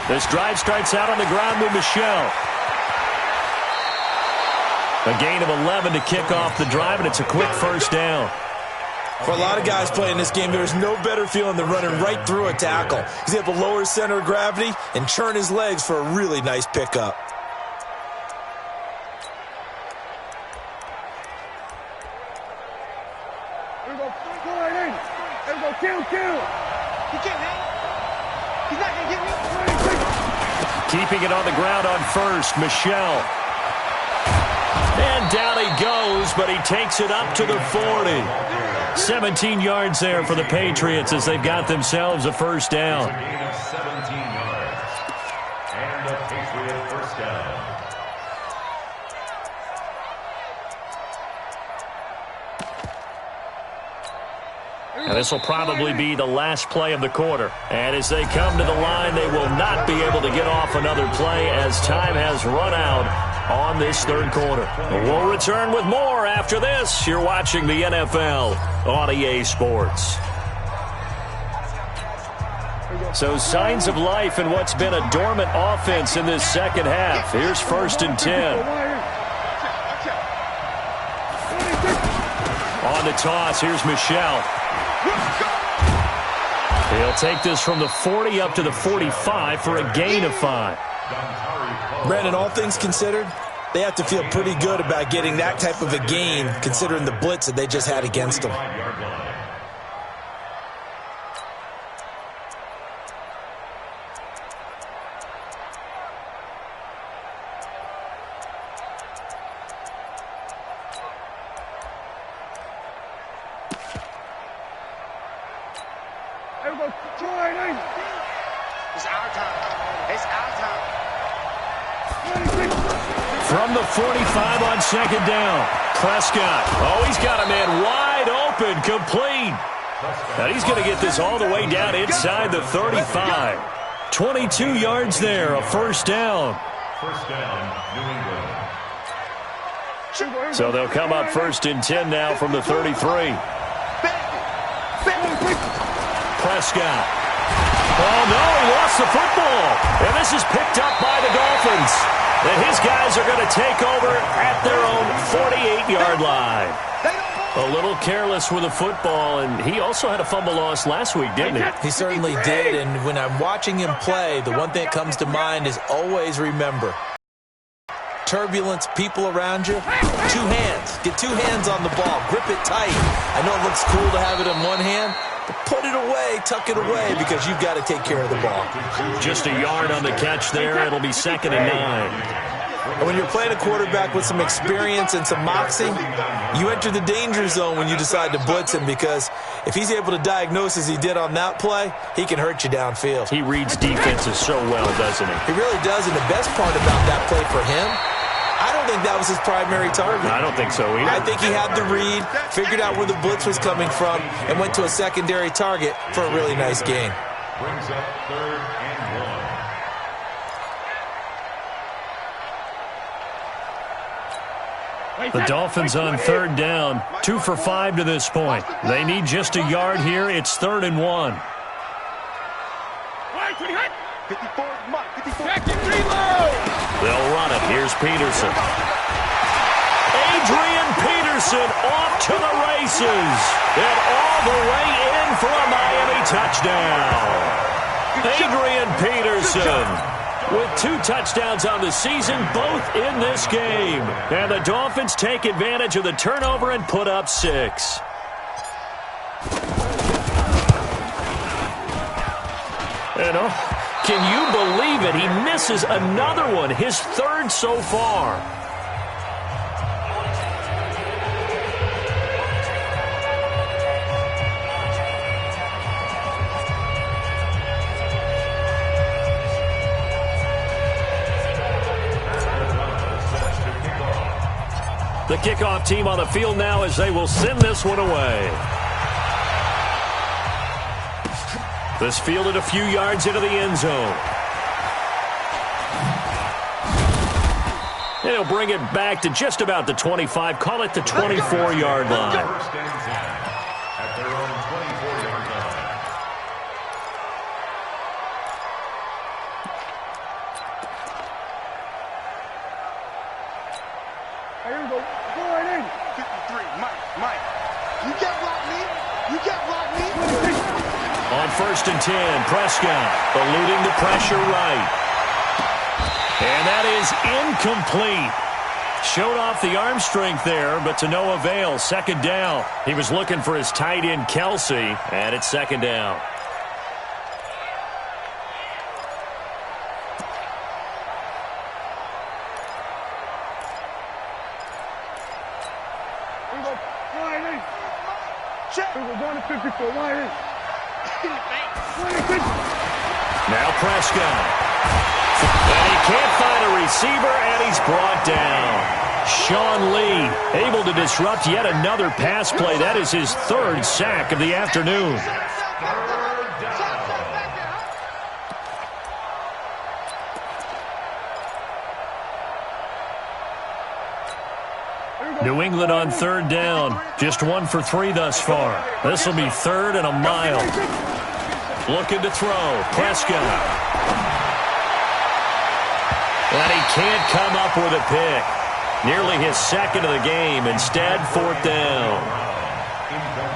This drive starts out on the ground with Michel. A gain of 11 to kick off the drive, and it's a quick first down. For a lot of guys playing this game, there is no better feeling than running right through a tackle. He's able to lower his center of gravity and churn his legs for a really nice pickup. Here we go. Here we go. Kill. He can't hang. He's not going to get me. Keeping it on the ground on first, Michel. And down he goes, but he takes it up to the 40. 17 yards there for the Patriots as they've got themselves a first down. A gain of 17 yards. And a Patriot first down. And this will probably be the last play of the quarter. And as they come to the line, they will not be able to get off another play as time has run out on this third quarter. We'll return with more after this. You're watching the NFL on EA Sports. So signs of life in what's been a dormant offense in this second half. Here's 1st and 10. On the toss, here's Michel. He'll take this from the 40 up to the 45 for a gain of 5. Brandon, all things considered, they have to feel pretty good about getting that type of a gain considering the blitz that they just had against them. It's our time. It's our time. From the 45 on second down, Prescott. Oh, he's got a man wide open, complete. And he's going to get this all the way down inside the 35. 22 yards there, a first down. First down, New England. So they'll come up 1st and 10 now from the 33. Prescott. Oh, no, he lost the football. And this is picked up by the Dolphins. And his guys are going to take over at their own 48-yard line. A little careless with the football, and he also had a fumble loss last week, didn't he? He certainly did, and when I'm watching him play, the one thing that comes to mind is always remember. Turbulence, people around you, 2 hands. Get 2 hands on the ball. Grip it tight. I know it looks cool to have it in one hand, but put it away, tuck it away, because you've got to take care of the ball. Just a yard on the catch there. It'll be 2nd and 9. And when you're playing a quarterback with some experience and some moxie, you enter the danger zone when you decide to blitz him, because if he's able to diagnose as he did on that play, he can hurt you downfield. He reads defenses so well, doesn't he? He really does, and the best part about that play for him, I don't think that was his primary target. I don't think so either. I think he had the read, figured out where the blitz was coming from, and went to a secondary target for a really nice gain. Brings up 3rd and 1. The Dolphins on 3rd down, 2 for 5 to this point. They need just a yard here. It's 3rd and 1. 54, Mike, 54. They'll run it. Here's Peterson. Adrian Peterson off to the races. And all the way in for a Miami touchdown. Adrian Peterson with 2 touchdowns on the season, both in this game. And the Dolphins take advantage of the turnover and put up 6. And can you believe it? He misses another one, his 3rd so far. The kickoff team on the field now as they will send this one away. This fielded a few yards into the end zone. And he'll bring it back to just about the 25. Call it the 24-yard line. First and 10 at their own 24-yard Here we go. Go right in. 53, Mike. You can't block me. You can't block me. On 1st and 10, Prescott eluding the pressure right. And that is incomplete. Showed off the arm strength there, but to no avail. 2nd down. He was looking for his tight end, Kelsey, and it's 2nd down. Here we go. Right in. Check. Here we go. Going to 54. Right in. Now Prescott. And he can't find a receiver, and he's brought down. Sean Lee able to disrupt yet another pass play. That is his 3rd sack of the afternoon. New England on 3rd down. Just 1 for 3 thus far. This will be 3rd and a mile. Looking to throw. Prescott. And he can't come up with a pick. Nearly his 2nd of the game. Instead, 4th down.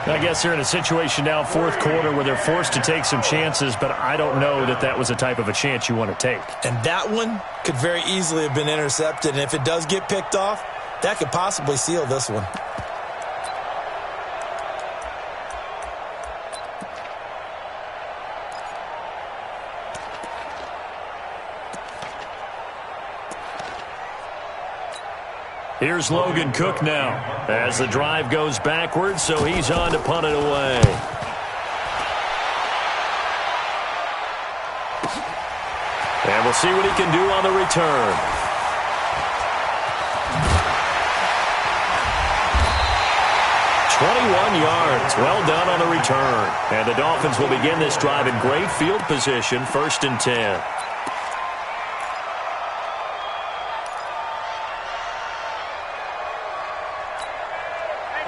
I guess they're in a situation now, 4th quarter, where they're forced to take some chances, but I don't know that that was the type of a chance you want to take. And that one could very easily have been intercepted. And if it does get picked off, that could possibly seal this one. Here's Logan Cook now as the drive goes backwards, so he's on to punt it away. And we'll see what he can do on the return. Yards. Well done on the return. And the Dolphins will begin this drive in great field position, 1st and 10.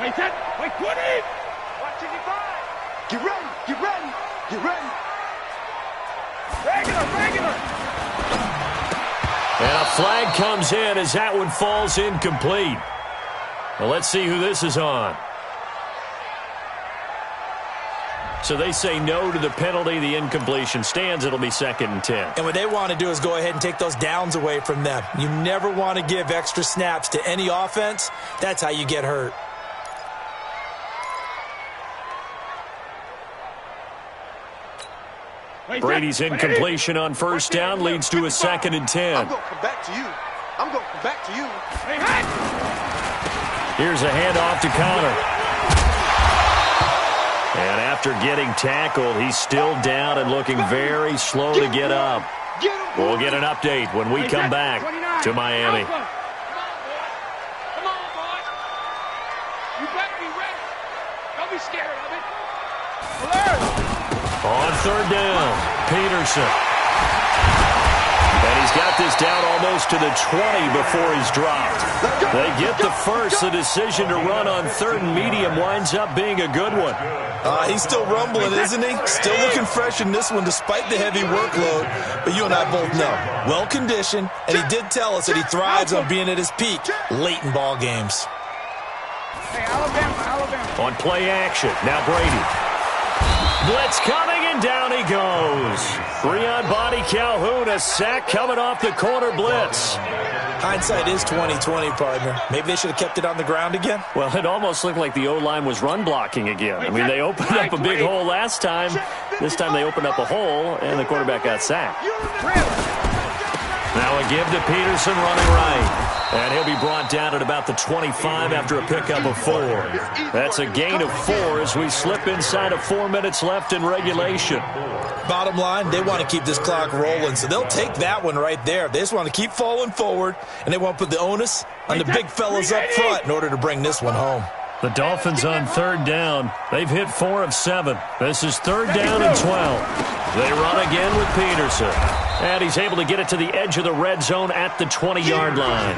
Wait, 10. Wait, 20. Watch it, get ready. Get ready. Get ready. Regular. And a flag comes in as that one falls incomplete. Well, let's see who this is on. So they say no to the penalty. The incompletion stands. It'll be 2nd and 10. And what they want to do is go ahead and take those downs away from them. You never want to give extra snaps to any offense. That's how you get hurt. Brady's incompletion on 1st down leads to a 2nd and 10. I'm going to come back to you. Here's a handoff to Connor. And after getting tackled, he's still down and looking very slow to get up. We'll get an update when we come back to Miami. Come on, boys. You better be ready. Don't be scared of it. On 3rd down, Peterson. And he's got this down almost to the 20 before he's dropped. They get the first. The decision to run on 3rd and medium winds up being a good one. He's still rumbling, isn't he? Still looking fresh in this one despite the heavy workload. But you and I both know, well-conditioned, and he did tell us that he thrives on being at his peak late in ball games. Hey, Alabama. On play action, now Brady. Blitz coming, and down he goes. Breon Body Calhoun, a sack coming off the corner blitz. Hindsight is 20/20, partner. Maybe they should have kept it on the ground again. Well, it almost looked like the O-line was run blocking again. I mean, they opened up a big hole last time. This time they opened up a hole, and the quarterback got sacked. Now a give to Peterson running right. And he'll be brought down at about the 25 after a pickup of 4. That's a gain of 4 as we slip inside of 4 minutes left in regulation. Bottom line, they want to keep this clock rolling, so they'll take that one right there. They just want to keep falling forward, and they want to put the onus on the big fellas up front in order to bring this one home. The Dolphins on 3rd down. They've hit 4 of 7. This is 3rd down and 12. They run again with Peterson. And he's able to get it to the edge of the red zone at the 20-yard line.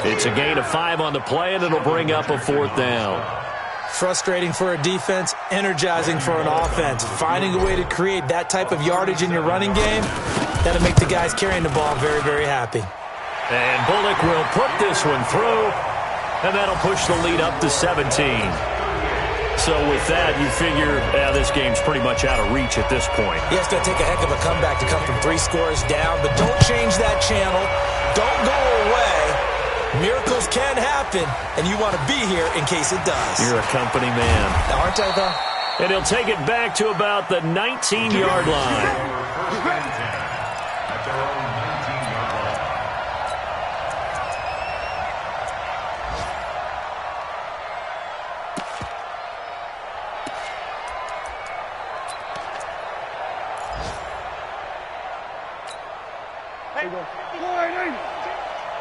It's a gain of 5 on the play, and it'll bring up a 4th down. Frustrating for a defense, energizing for an offense. Finding a way to create that type of yardage in your running game, that'll make the guys carrying the ball very, very happy. And Bullock will put this one through. and that'll push the lead up to 17. So with that, you figure this game's pretty much out of reach at this point. Yeah, it's going to take a heck of a comeback to come from 3 scores down, but don't change that channel. Don't go away. Miracles can happen, and you want to be here in case it does. You're a company man. Aren't I, though? And he'll take it back to about the 19-yard line.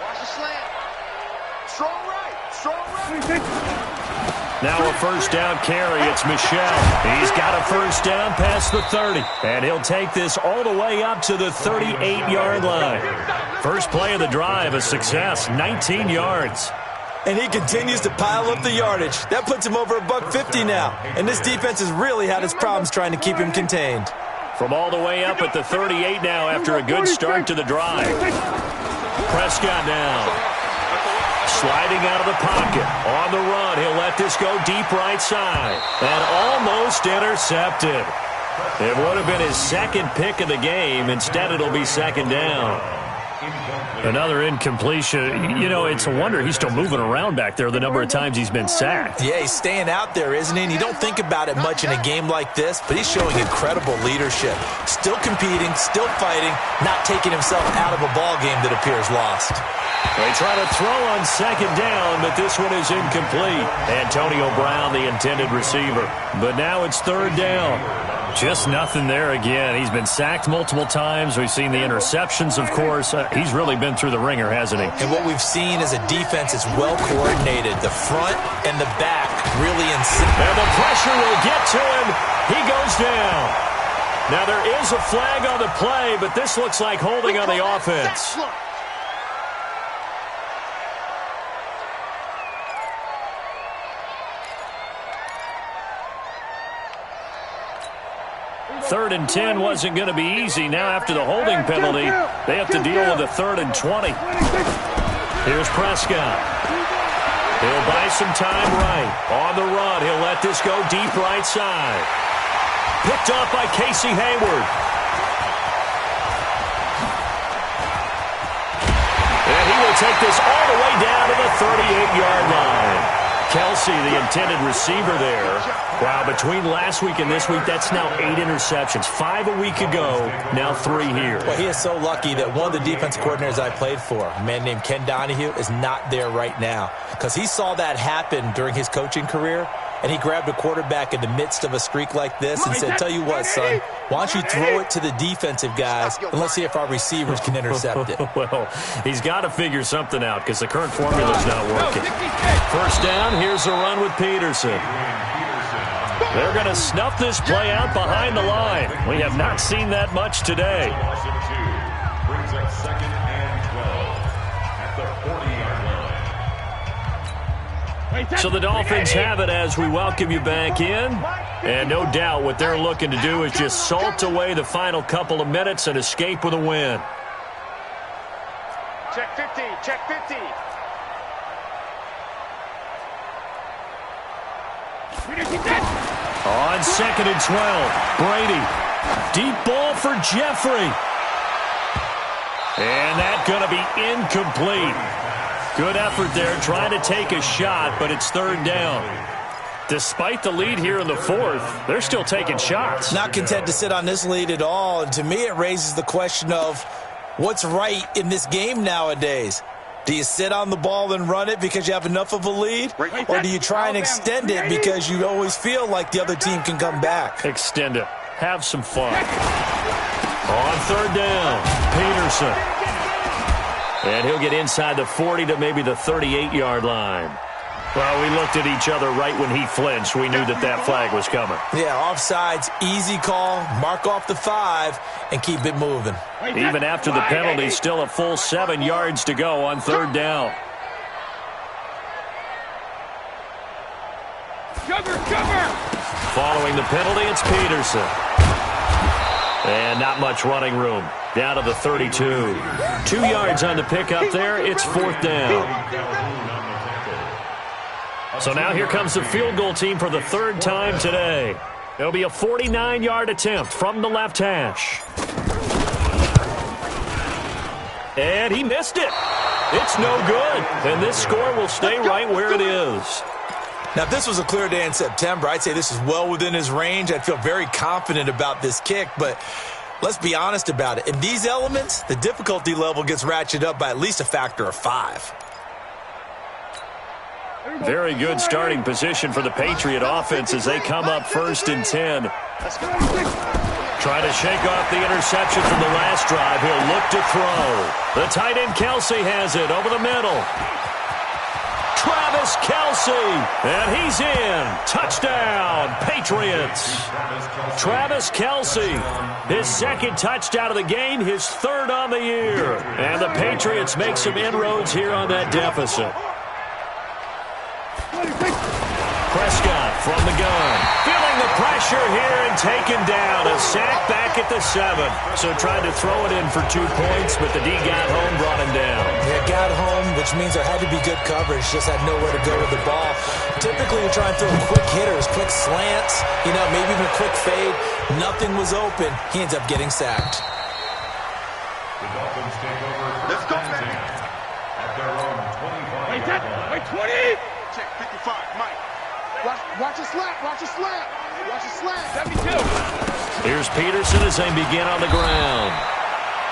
Watch the slant. Strong right. Strong right. Now a first down carry. It's Michel. He's got a first down past the 30. And he'll take this all the way up to the 38-yard line. First play of the drive, a success, 19 yards. And he continues to pile up the yardage. That puts him over $150 now. And this defense has really had its problems trying to keep him contained. From all the way up at the 38 now after a good start to the drive. Prescott now. Sliding out of the pocket. On the run. He'll let this go deep right side. And almost intercepted. It would have been his second pick of the game. Instead, it'll be second down. Another incompletion. You know, it's a wonder he's still moving around back there the number of times he's been sacked. Yeah, he's staying out there, isn't he? And you don't think about it much in a game like this, but he's showing incredible leadership. Still competing, still fighting, not taking himself out of a ball game that appears lost. They try to throw on second down, but this one is incomplete. Antonio Brown, the intended receiver. But now it's third down. Just nothing there again. He's been sacked multiple times. We've seen the interceptions, of course. He's really been through the ringer, hasn't he? And what we've seen is a defense that's well coordinated. The front and the back really in sync. And the pressure will get to him. He goes down. Now there is a flag on the play, but this looks like holding on the offense. Third and 10 wasn't going to be easy. Now after the holding penalty, they have to deal with a 3rd and 20. Here's Prescott. He'll buy some time right. On the run, he'll let this go deep right side. Picked off by Casey Hayward. And he will take this all the way down to the 38-yard line. Kelsey, the intended receiver there. Wow, between last week and this week, that's now 8 interceptions. 5 a week ago, now 3 here. Well, he is so lucky that one of the defense coordinators I played for, a man named Ken Donahue, is not there right now. Because he saw that happen during his coaching career, and he grabbed a quarterback in the midst of a streak like this and said, tell you what, son, why don't you throw it to the defensive guys, and let's see if our receivers can intercept it. Well, he's got to figure something out because the current formula's not working. First down, here's a run with Peterson. They're going to snuff this play out behind the line. We have not seen that much today. Brings up 2nd and 12 at the 40-yard line. So the Dolphins have it as we welcome you back in. And no doubt what they're looking to do is just salt away the final couple of minutes and escape with a win. Check 50. Check 50. On 2nd and 12, Brady. Deep ball for Jeffrey. And that's going to be incomplete. Good effort there, trying to take a shot, but it's 3rd down. Despite the lead here in the 4th, they're still taking shots. Not content to sit on this lead at all. And to me, it raises the question of what's right in this game nowadays. Do you sit on the ball and run it because you have enough of a lead? Or do you try and extend it because you always feel like the other team can come back? Extend it. Have some fun. On 3rd down, Peterson. And he'll get inside the 40 to maybe the 38-yard line. Well, we looked at each other right when he flinched. We knew that flag was coming. Yeah, offsides, easy call, mark off the 5, and keep it moving. Even after the penalty, still a full 7 yards to go on 3rd down. Cover, cover! Following the penalty, it's Peterson. And not much running room. Down to the 32. 2 yards on the pickup there. It's 4th down. So now here comes the field goal team for the third time today. It'll be a 49-yard attempt from the left hash. And he missed it. It's no good. And this score will stay right where it is. Now, if this was a clear day in September, I'd say this is well within his range. I'd feel very confident about this kick, but let's be honest about it. In these elements, the difficulty level gets ratcheted up by at least a factor of 5. Very good starting position for the Patriot offense as they come up 1st and 10. Trying to shake off the interception from the last drive. He'll look to throw. The tight end Kelsey has it over the middle. Travis Kelsey, and he's in. Touchdown, Patriots. Travis Kelsey, his 2nd touchdown of the game, his 3rd on the year. And the Patriots make some inroads here on that deficit. Prescott from the gun. Feeling the pressure here and taken down. A sack back at the 7. So tried to throw it in for 2 points, but the D got home, brought him down. Yeah, got home, which means there had to be good coverage. Just had nowhere to go with the ball. Typically, you're trying to throw quick hitters, quick slants, maybe even a quick fade. Nothing was open. He ends up getting sacked. The Dolphins take over. Let's go, man. At their own 25. Wait, 20. Check 55, Mike. Watch a slant. Watch a slant. Watch a slant. 72. Here's Peterson as they begin on the ground.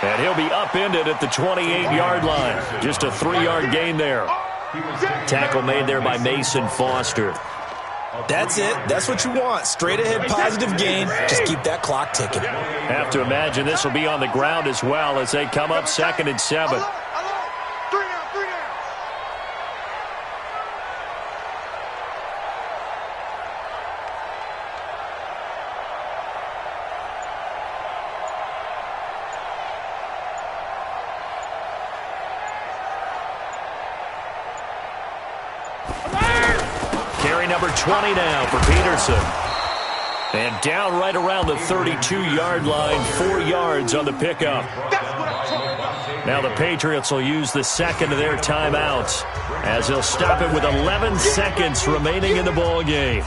And he'll be upended at the 28-yard line. Just a 3-yard gain there. Tackle made there by Mason Foster. That's it. That's what you want. Straight ahead positive gain. Just keep that clock ticking. Have to imagine this will be on the ground as well as they come up 2nd and 7. Number 20 now for Peterson. And down right around the 32-yard line, 4 yards on the pickup. Now the Patriots will use the 2nd of their timeouts as they'll stop it with 11 seconds remaining in the ball game.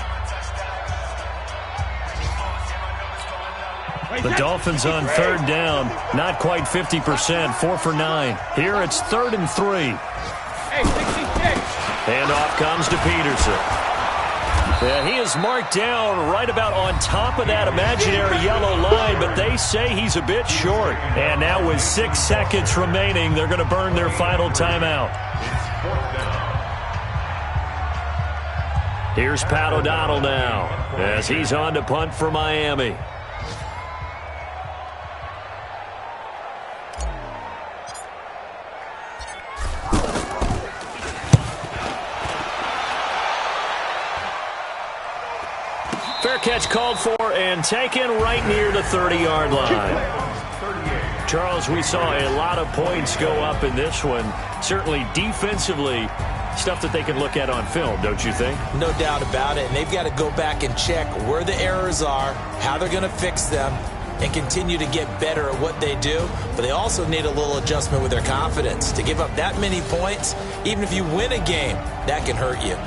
The Dolphins on 3rd down, not quite 50%, 4 for 9. Here it's 3rd and 3. Hey, 66. And off comes to Peterson. Yeah, he is marked down right about on top of that imaginary yellow line, but they say he's a bit short. And now with 6 seconds remaining, they're going to burn their final timeout. Here's Pat O'Donnell now as he's on to punt for Miami. Fair catch called for and taken right near the 30-yard line. Charles, we saw a lot of points go up in this one. Certainly defensively, stuff that they can look at on film, don't you think? No doubt about it. And they've got to go back and check where the errors are, how they're going to fix them, and continue to get better at what they do. But they also need a little adjustment with their confidence. To give up that many points, even if you win a game, that can hurt you.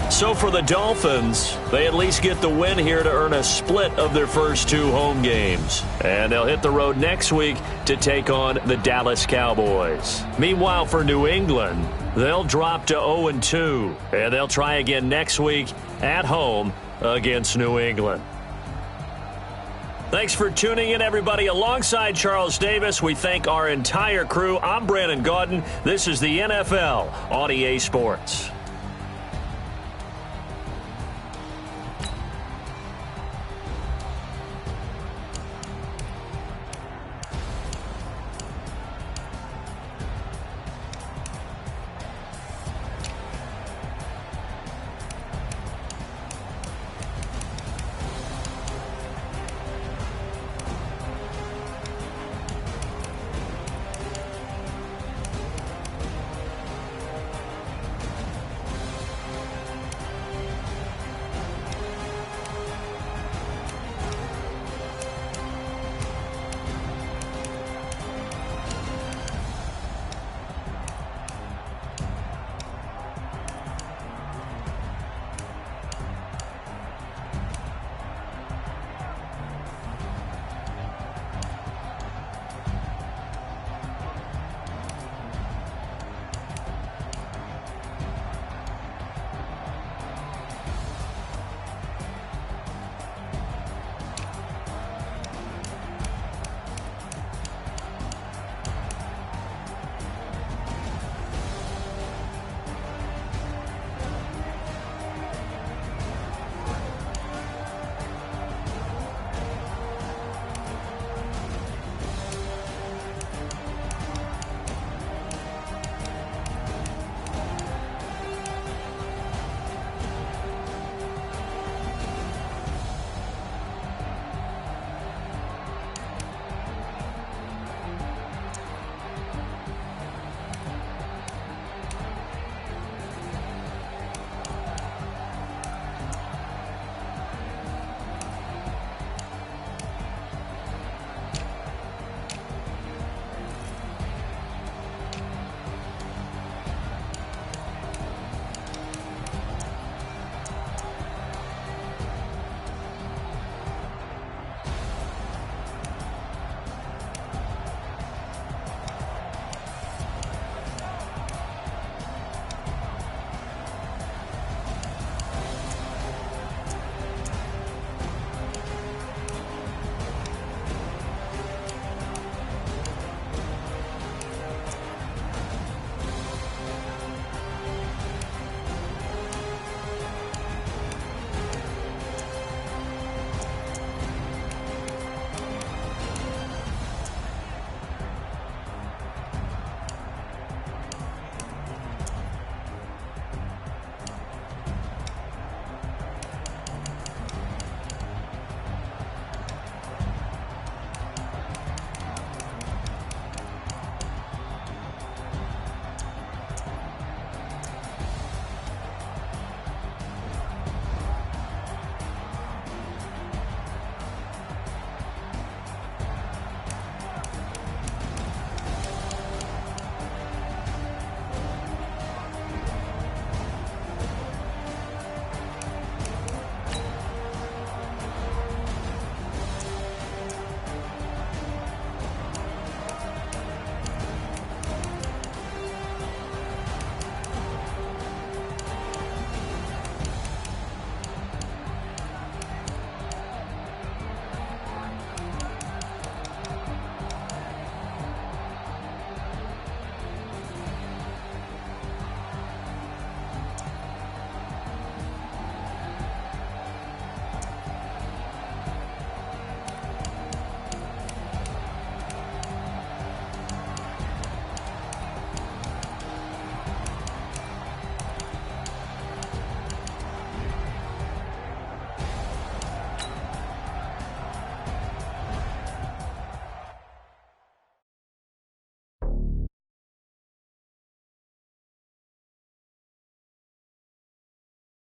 So for the Dolphins, they at least get the win here to earn a split of their first 2 home games. And they'll hit the road next week to take on the Dallas Cowboys. Meanwhile, for New England, they'll drop to 0-2. And they'll try again next week at home against New England. Thanks for tuning in, everybody. Alongside Charles Davis, we thank our entire crew. I'm Brandon Gaudin. This is the NFL on EA Sports.